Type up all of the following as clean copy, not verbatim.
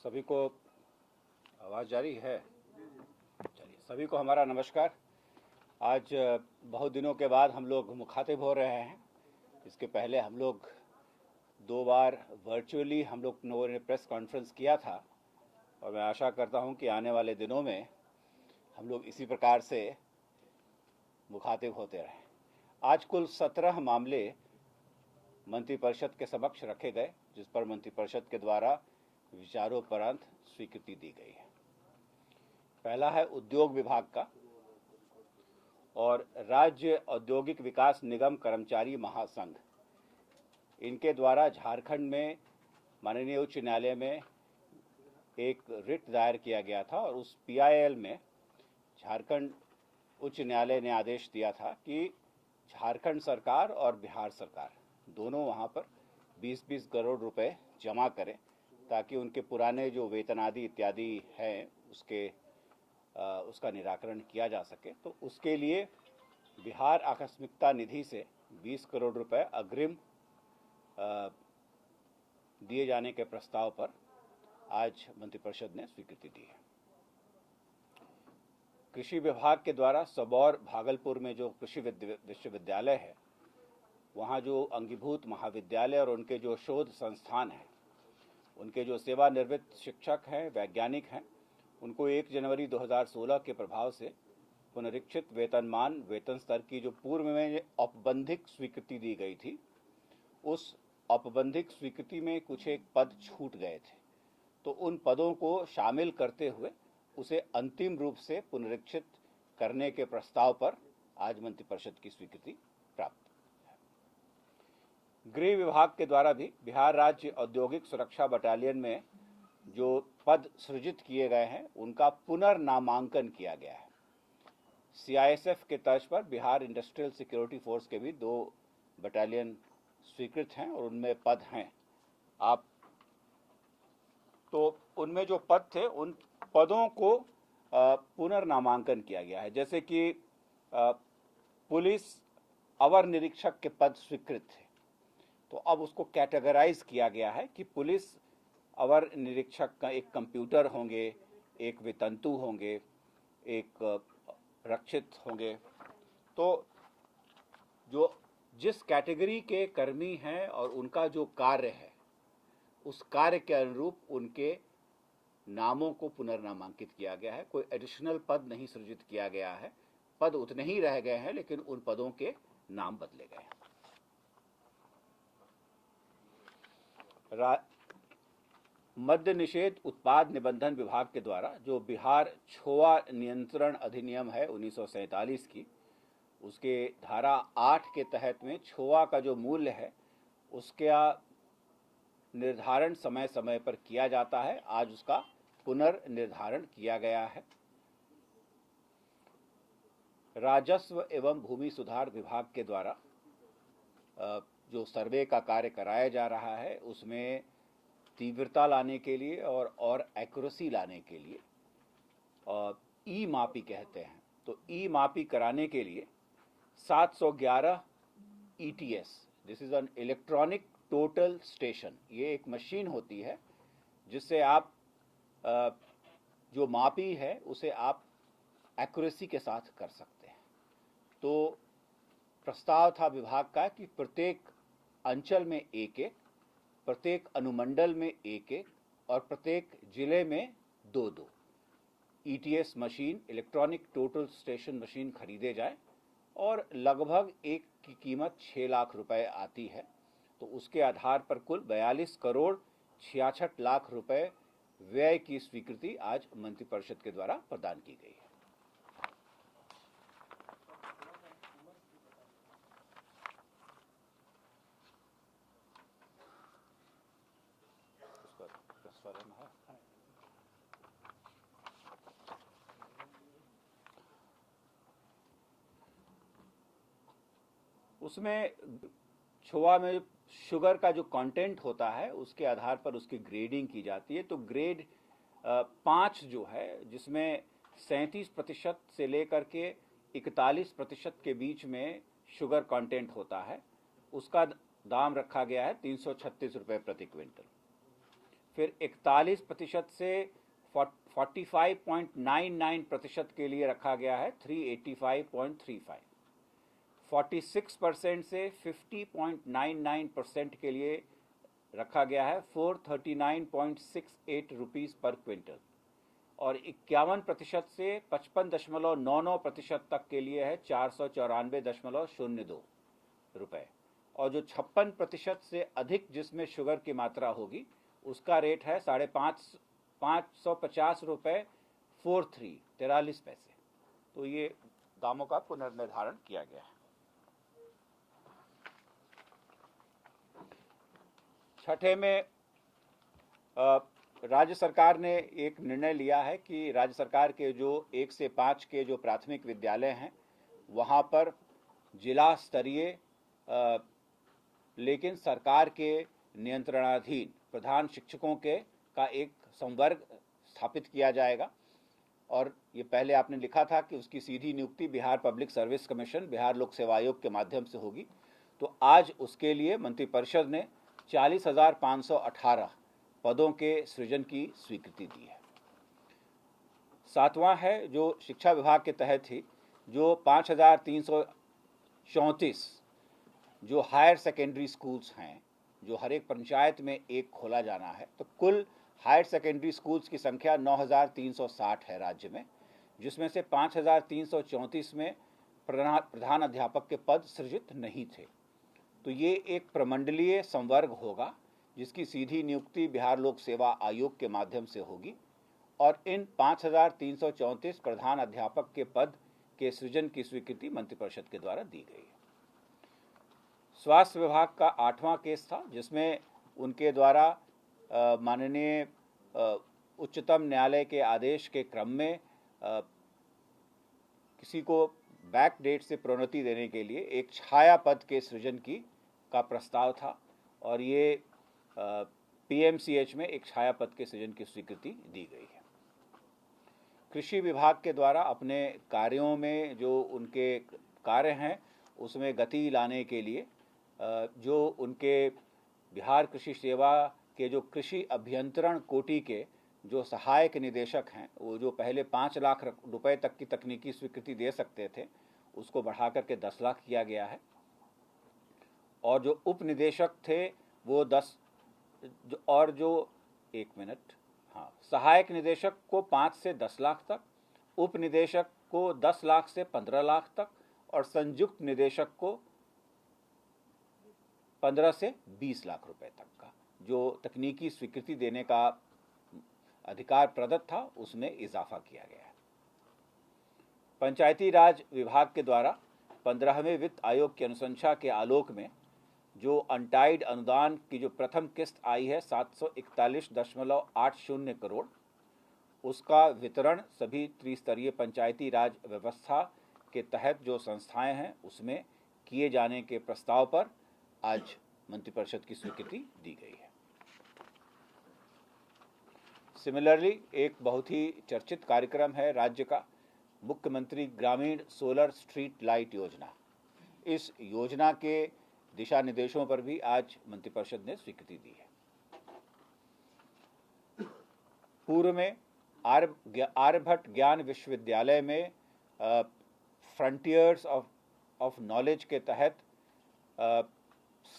सभी को आवाज़ जारी है। चलिए, सभी को हमारा नमस्कार। आज बहुत दिनों के बाद हम लोग मुखातिब हो रहे हैं। इसके पहले हम लोग 2 बार वर्चुअली हम लोगों ने प्रेस कॉन्फ्रेंस किया था और मैं आशा करता हूं कि आने वाले दिनों में हम लोग इसी प्रकार से मुखातिब होते रहें। आज कुल 17 मामले मंत्रिपरिषद के समक्ष रखे गए, जिस पर मंत्रिपरिषद के द्वारा विचारोपरांत स्वीकृति दी गई है। पहला है उद्योग विभाग का और राज्य औद्योगिक विकास निगम कर्मचारी महासंघ, इनके द्वारा झारखंड में माननीय उच्च न्यायालय में एक रिट दायर किया गया था और उस पीआईएल में झारखंड उच्च न्यायालय ने आदेश दिया था कि झारखंड सरकार और बिहार सरकार दोनों वहां पर 20-20 करोड़ रुपए जमा करें ताकि उनके पुराने जो वेतन आदि इत्यादि हैं उसका निराकरण किया जा सके। तो उसके लिए बिहार आकस्मिकता निधि से 20 करोड़ रुपए अग्रिम दिए जाने के प्रस्ताव पर आज मंत्रिपरिषद ने स्वीकृति दी है। कृषि विभाग के द्वारा सबौर भागलपुर में जो कृषि विश्वविद्यालय है, वहाँ जो अंगीभूत महाविद्यालय और उनके जो शोध संस्थान हैं, उनके जो सेवानिवृत्त शिक्षक हैं, वैज्ञानिक हैं, उनको 1 जनवरी 2016 के प्रभाव से पुनरीक्षित वेतनमान वेतन स्तर की जो पूर्व में औपबंधिक स्वीकृति दी गई थी, उस औपबंधिक स्वीकृति में कुछ एक पद छूट गए थे। तो उन पदों को शामिल करते हुए उसे अंतिम रूप से पुनरीक्षित करने के प्रस्ताव पर आज मंत्रिपरिषद की स्वीकृति प्राप्त है। गृह विभाग के द्वारा भी बिहार राज्य औद्योगिक सुरक्षा बटालियन में जो पद सृजित किए गए हैं, उनका पुनर्नामांकन किया गया है। सीआईएसएफ के तर्ज पर बिहार इंडस्ट्रियल सिक्योरिटी फोर्स के भी 2 बटालियन स्वीकृत हैं और उनमें पद हैं। तो उनमें जो पद थे, उन पदों को पुनर्नामांकन किया गया है। जैसे कि पुलिस अवर निरीक्षक के पद स्वीकृत थे, तो अब उसको कैटेगराइज किया गया है कि पुलिस अवर निरीक्षक का एक कंप्यूटर होंगे, एक वितंतु होंगे, एक रक्षित होंगे। तो जो जिस कैटेगरी के कर्मी हैं और उनका जो कार्य है, उस कार्य के अनुरूप उनके नामों को पुनर्नामांकित किया गया है। कोई एडिशनल पद नहीं सृजित किया गया है। पद उतने ही रह गए हैं, लेकिन उन पदों के नाम बदले गए हैं। मद्य निषेध उत्पाद निबंधन विभाग के द्वारा जो बिहार छोआ नियंत्रण अधिनियम है 1947 की, उसके धारा 8 के तहत में छोआ का जो मूल्य है उसका निर्धारण समय समय पर किया जाता है। आज उसका पुनर्निर्धारण किया गया है। राजस्व एवं भूमि सुधार विभाग के द्वारा जो सर्वे का कार्य कराया जा रहा है, उसमें तीव्रता लाने के लिए और एक्यूरेसी लाने के लिए ई मापी कहते हैं, तो ई मापी कराने के लिए 711 ETS, this is an electronic total station, ये एक मशीन होती है जिससे आप जो मापी है उसे आप एक्यूरेसी के साथ कर सकते हैं। तो प्रस्ताव था विभाग का कि प्रत्येक अंचल में 1-1, प्रत्येक अनुमंडल में 1-1 और प्रत्येक जिले में 2-2 ETS machine, electronic total station machine खरीदे जाए और लगभग एक की कीमत 6 लाख रुपए आती है। तो उसके आधार पर कुल 42 करोड़ 66 लाख रुपए व्यय की स्वीकृति आज मंत्रिपरिषद के द्वारा प्रदान की गई है। उसमें छोआ में शुगर का जो कंटेंट होता है उसके आधार पर उसकी ग्रेडिंग की जाती है। तो ग्रेड 5 जो है, जिसमें 37% से लेकर के 41% के बीच में शुगर कंटेंट होता है, उसका दाम रखा गया है 336 रुपये प्रति क्विंटल। फिर 41% से 45.99% के लिए रखा गया है 385.35, 46% से 50.99% के लिए रखा गया है 439.68 रुपीज़ पर क्विंटल, और 51% से 55.99% तक के लिए है 494.02 रुपये, और जो 56% से अधिक जिसमें शुगर की मात्रा होगी उसका रेट है 550 रुपये 43 पैसे। तो ये दामों का पुनर्निर्धारण किया गया है। छठे में राज्य सरकार ने एक निर्णय लिया है कि राज्य सरकार के जो 1 से 5 के जो प्राथमिक विद्यालय हैं वहाँ पर जिला स्तरीय लेकिन सरकार के नियंत्रणाधीन प्रधान शिक्षकों का एक संवर्ग स्थापित किया जाएगा, और ये पहले आपने लिखा था कि उसकी सीधी नियुक्ति Bihar public service commission, Bihar लोक सेवा आयोग के माध्यम से होगी। तो आज उसके लिए मंत्रिपरिषद ने 40,518 पदों के सृजन की स्वीकृति दी है। सातवां है जो शिक्षा विभाग के तहत ही जो 5,334 जो हायर सेकेंडरी स्कूल्स हैं, जो हर एक पंचायत में एक खोला जाना है, तो कुल हायर सेकेंडरी स्कूल्स की संख्या 9,360 है राज्य में, जिसमें से 5,334 में प्रधान अध्यापक के पद सृजित नहीं थे। तो ये एक प्रमंडलीय संवर्ग होगा जिसकी सीधी नियुक्ति बिहार लोक सेवा आयोग के माध्यम से होगी, और इन 5,334 प्रधान अध्यापक के पद के सृजन की स्वीकृति मंत्रिपरिषद के द्वारा दी गई है। स्वास्थ्य विभाग का 8वां केस था जिसमें उनके द्वारा माननीय उच्चतम न्यायालय के आदेश के क्रम में किसी को बैक डेट से प्रोन्नति देने के लिए एक छाया पद के सृजन का प्रस्ताव था, और ये पीएमसीएच में एक छाया पद के सृजन की स्वीकृति दी गई है। कृषि विभाग के द्वारा अपने कार्यों में जो उनके कार्य हैं उसमें गति लाने के लिए जो उनके बिहार कृषि सेवा के जो कृषि अभियंत्रण कोटि के जो सहायक निदेशक हैं, वो जो पहले 5 लाख रुपए तक की तकनीकी स्वीकृति दे सकते थे उसको बढ़ा करके 10 लाख किया गया है, और जो उप निदेशक थे वो 10 और जो सहायक निदेशक को 5 से 10 लाख तक, उप निदेशक को 10 लाख से 15 लाख तक, और संयुक्त निदेशक को 15 से 20 लाख रुपए तक का जो तकनीकी स्वीकृति देने का अधिकार प्रदत्त था उसमें इजाफा किया गया है। पंचायती राज विभाग के द्वारा 15वें वित्त आयोग की अनुशंसा के आलोक में जो अनटाइड अनुदान की जो प्रथम किस्त आई है 741.80 करोड़, उसका वितरण सभी त्रिस्तरीय पंचायती राज व्यवस्था के तहत जो संस्थाएं हैं उसमें किए जाने के प्रस्ताव पर आज मंत्रिपरिषद की स्वीकृति दी गई है। सिमिलरली एक बहुत ही चर्चित कार्यक्रम है राज्य का मुख्यमंत्री ग्रामीण सोलर स्ट्रीट लाइट योजना। इस योजना के दिशा निर्देशों पर भी आज मंत्रिपरिषद ने स्वीकृति दी है। पूर्व में आर्यभट्ट ज्ञान विश्वविद्यालय में फ्रंटियर्स ऑफ नॉलेज के तहत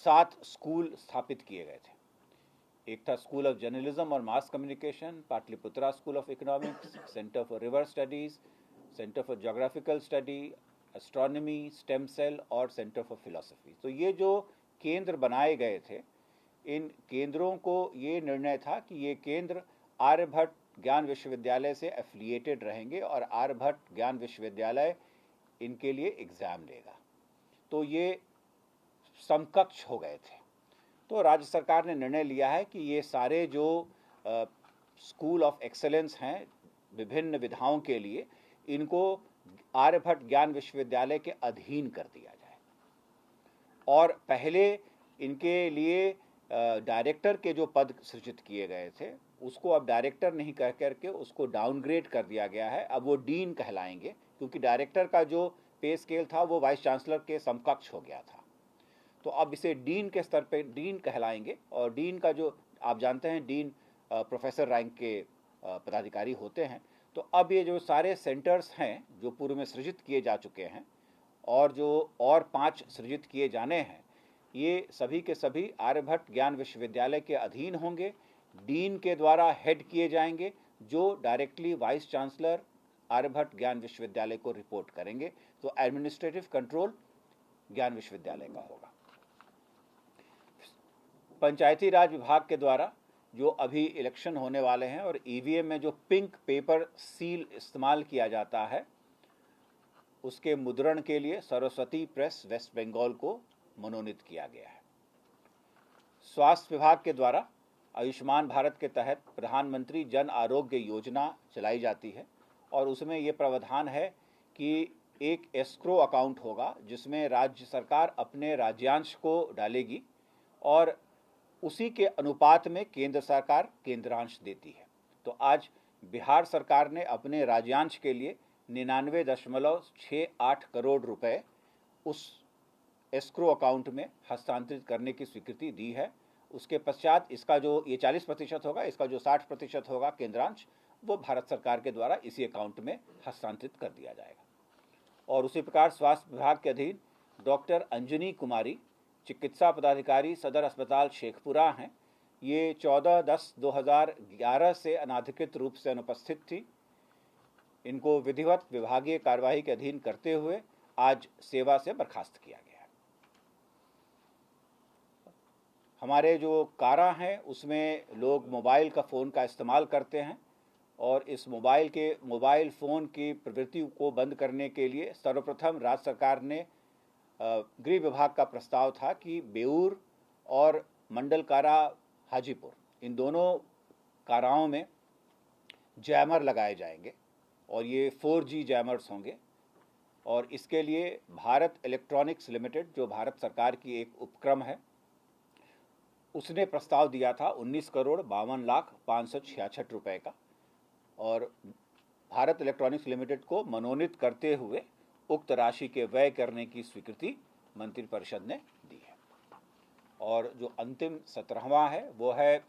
7 स्कूल स्थापित किए गए थे। एक था स्कूल ऑफ जर्नलिज्म और mass communication, Pataliputra school of economics, centre for river studies, centre for geographical study, astronomy, stem cell और सेंटर फॉर फिलॉसफी। तो ये जो केंद्र बनाए गए थे, इन केंद्रों को ये निर्णय था कि ये केंद्र आर्यभट्ट ज्ञान विश्वविद्यालय से एफिलिएटेड रहेंगे और आर्यभट्ट ज्ञान विश्वविद्यालय इनके लिए एग्ज़ाम लेगा। तो ये समकक्ष हो गए थे। तो राज्य सरकार ने निर्णय लिया है कि ये सारे जो स्कूल ऑफ एक्सेलेंस हैं विभिन्न विधाओं के लिए, इनको आर्यभट्ट ज्ञान विश्वविद्यालय के अधीन कर दिया जाए, और पहले इनके लिए डायरेक्टर के जो पद सृजित किए गए थे उसको अब डायरेक्टर नहीं कह करके उसको डाउनग्रेड कर दिया गया है। अब वो डीन कहलाएंगे, क्योंकि डायरेक्टर का जो पे स्केल था वो वाइस चांसलर के समकक्ष हो गया था। तो अब इसे डीन के स्तर पे डीन कहलाएंगे, और डीन का जो आप जानते हैं डीन प्रोफेसर रैंक के पदाधिकारी होते हैं। तो अब ये जो सारे सेंटर्स हैं जो पूर्व में सृजित किए जा चुके हैं और जो और 5 सृजित किए जाने हैं, ये सभी के सभी आर्यभट्ट ज्ञान विश्वविद्यालय के अधीन होंगे, डीन के द्वारा हेड किए जाएंगे, जो डायरेक्टली वाइस चांसलर आर्यभट्ट ज्ञान विश्वविद्यालय को रिपोर्ट करेंगे। तो एडमिनिस्ट्रेटिव कंट्रोल ज्ञान विश्वविद्यालय का होगा। पंचायती राज विभाग के द्वारा जो अभी इलेक्शन होने वाले हैं और ईवीएम में जो पिंक पेपर सील इस्तेमाल किया जाता है, उसके मुद्रण के लिए सरस्वती प्रेस वेस्ट बंगाल को मनोनीत किया गया है। स्वास्थ्य विभाग के द्वारा आयुष्मान भारत के तहत प्रधानमंत्री जन आरोग्य योजना चलाई जाती है और उसमें ये प्रावधान है कि एक एस्क्रो अकाउंट होगा जिसमें राज्य सरकार अपने राज्यांश को डालेगी और उसी के अनुपात में केंद्र सरकार केंद्रांश देती है। तो आज बिहार सरकार ने अपने राज्यांश के लिए 99.68 करोड़ रुपए उस एस्क्रो अकाउंट में हस्तांतरित करने की स्वीकृति दी है। उसके पश्चात इसका जो ये 40% होगा, इसका जो 60% होगा केंद्रांश, वो भारत सरकार के द्वारा इसी अकाउंट में हस्तांतरित कर दिया जाएगा। और उसी प्रकार स्वास्थ्य विभाग के अधीन डॉक्टर अंजनी कुमारी चिकित्सा पदाधिकारी सदर अस्पताल शेखपुरा हैं। ये 14/10/2011 से अनाधिकृत रूप से अनुपस्थित थी। इनको विधिवत विभागीय कार्यवाही के अधीन करते हुए आज सेवा से बर्खास्त किया गया है। हमारे जो कारा हैं उसमें लोग मोबाइल का फ़ोन का इस्तेमाल करते हैं और इस मोबाइल फ़ोन की प्रवृत्ति को बंद करने के लिए सर्वप्रथम राज्य सरकार ने गृह विभाग का प्रस्ताव था कि बेऊर और मंडल कारा हाजीपुर, इन दोनों काराओं में जैमर लगाए जाएंगे और ये 4G जैमर्स होंगे। और इसके लिए भारत इलेक्ट्रॉनिक्स लिमिटेड, जो भारत सरकार की एक उपक्रम है, उसने प्रस्ताव दिया था 19,52,566 रुपए का और भारत इलेक्ट्रॉनिक्स लिमिटेड को मनोनीत करते हुए उक्त राशि के व्यय करने की स्वीकृति मंत्रिपरिषद ने दी है। और जो अंतिम 17वां है वो है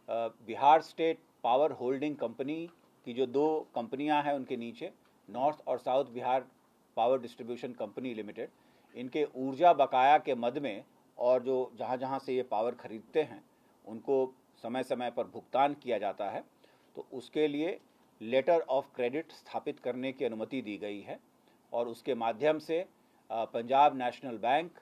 Bihar state power holding company की जो 2 कंपनियां हैं उनके नीचे, नॉर्थ और south Bihar power distribution company limited, इनके ऊर्जा बकाया के मद में और जो जहां से ये पावर खरीदते हैं उनको समय समय पर भुगतान किया जाता है। तो उसके लिए लेटर ऑफ क्रेडिट स्थापित करने की अनुमति दी गई है और उसके माध्यम से पंजाब नेशनल बैंक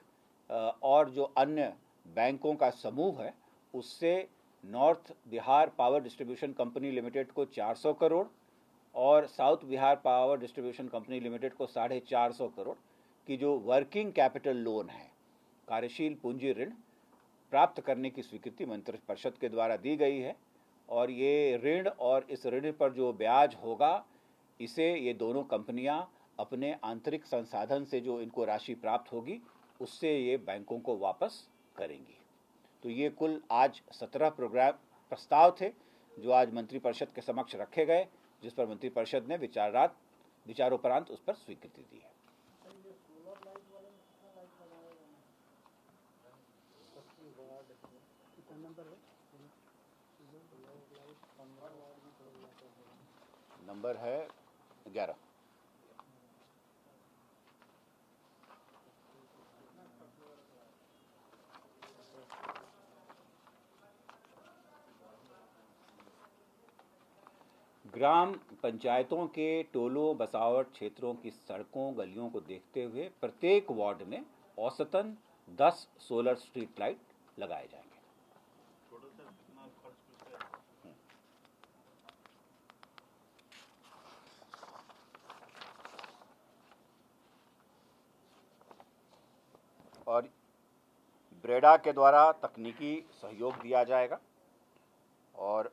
और जो अन्य बैंकों का समूह है उससे north Bihar power distribution company limited को 400 करोड़ और south Bihar power distribution company limited को 450 करोड़ की जो वर्किंग कैपिटल लोन है, कार्यशील पूंजी ऋण प्राप्त करने की स्वीकृति मंत्रिपरिषद के द्वारा दी गई है। और ये ऋण और इस ऋण पर जो ब्याज होगा, इसे ये दोनों कंपनियां अपने आंतरिक संसाधन से जो इनको राशि प्राप्त होगी उससे ये बैंकों को वापस करेंगी। तो ये कुल आज 17 प्रस्ताव थे जो आज मंत्रिपरिषद के समक्ष रखे गए, जिस पर मंत्रिपरिषद ने विचारोपरांत उस पर स्वीकृति दी है। नंबर है 11। ग्राम पंचायतों के टोलों बसावट क्षेत्रों की सड़कों गलियों को देखते हुए प्रत्येक वार्ड में औसतन 10 सोलर स्ट्रीट लाइट लगाए जाएंगे। और ब्रेडा के द्वारा तकनीकी सहयोग दिया जाएगा और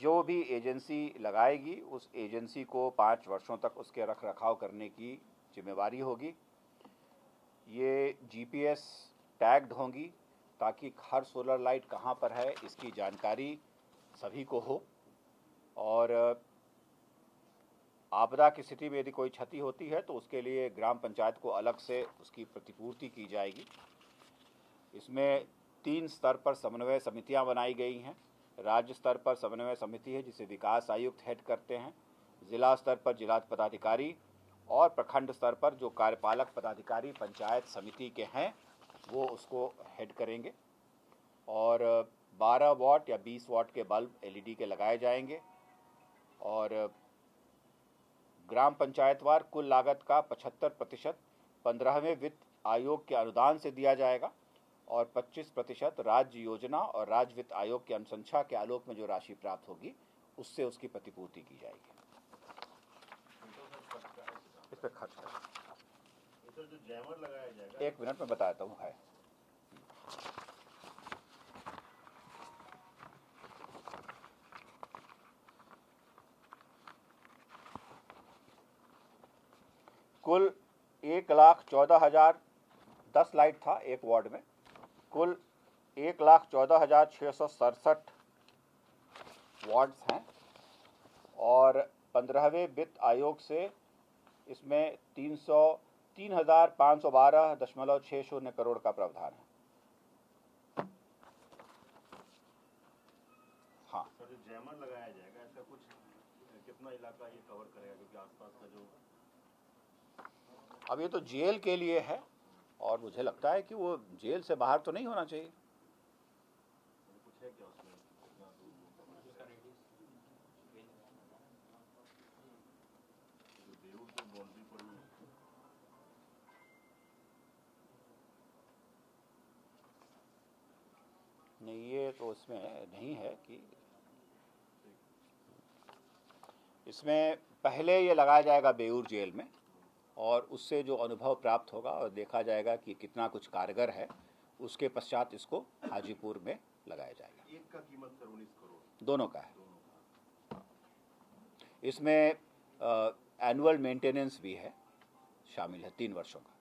जो भी एजेंसी लगाएगी उस एजेंसी को 5 वर्षों तक उसके रख रखाव करने की जिम्मेवारी होगी। ये जीपीएस टैग्ड होंगी ताकि हर सोलर लाइट कहाँ पर है इसकी जानकारी सभी को हो और आपदा की स्थिति में यदि कोई क्षति होती है तो उसके लिए ग्राम पंचायत को अलग से उसकी प्रतिपूर्ति की जाएगी। इसमें 3 स्तर पर समन्वय समितियां बनाई गई हैं राज्य स्तर पर समन्वय समिति है जिसे विकास आयुक्त हेड करते हैं, जिला स्तर पर जिला पदाधिकारी और प्रखंड स्तर पर जो कार्यपालक पदाधिकारी पंचायत समिति के हैं वो उसको हेड करेंगे। और 12 वाट या 20 वाट के बल्ब एलईडी के लगाए जाएंगे और ग्राम पंचायतवार कुल लागत का 75% 15वें वित्त आयोग के अनुदान से दिया जाएगा और 25% राज्य योजना और राज्य वित्त आयोग की अनुशंसा के आलोक में जो राशि प्राप्त होगी उससे उसकी प्रतिपूर्ति की जाएगी। इस पर खर्च कर जो जैमर लगाया जाएगा 1 मिनट में बताता हूँ है। कुल 1,14,010 लाइट था एक वार्ड में, कुल 1,14,667 वार्ड्स हैं और 15वें वित्त आयोग से इसमें 3,512.60 करोड़ का प्रावधान है। हाँ सर, जो जैमर लगाया जाएगा इसका कुछ कितना इलाका ये कवर करेगा, क्योंकि आसपास का जो अब ये तो जेल के लिए है और मुझे लगता है कि वो जेल से बाहर तो नहीं होना चाहिए। कुछ है क्या उसमें? नहीं, ये तो उसमें नहीं है कि इसमें पहले ये लगाया जाएगा बेऊर जेल में और उससे जो अनुभव प्राप्त होगा और देखा जाएगा कि कितना कुछ कारगर है, उसके पश्चात इसको हाजीपुर में लगाया जाएगा। एक का कीमत सर 19 करोड़, दोनों का है। इसमें एनुअल मेंटेनेंस भी है, शामिल है 3 वर्षों का।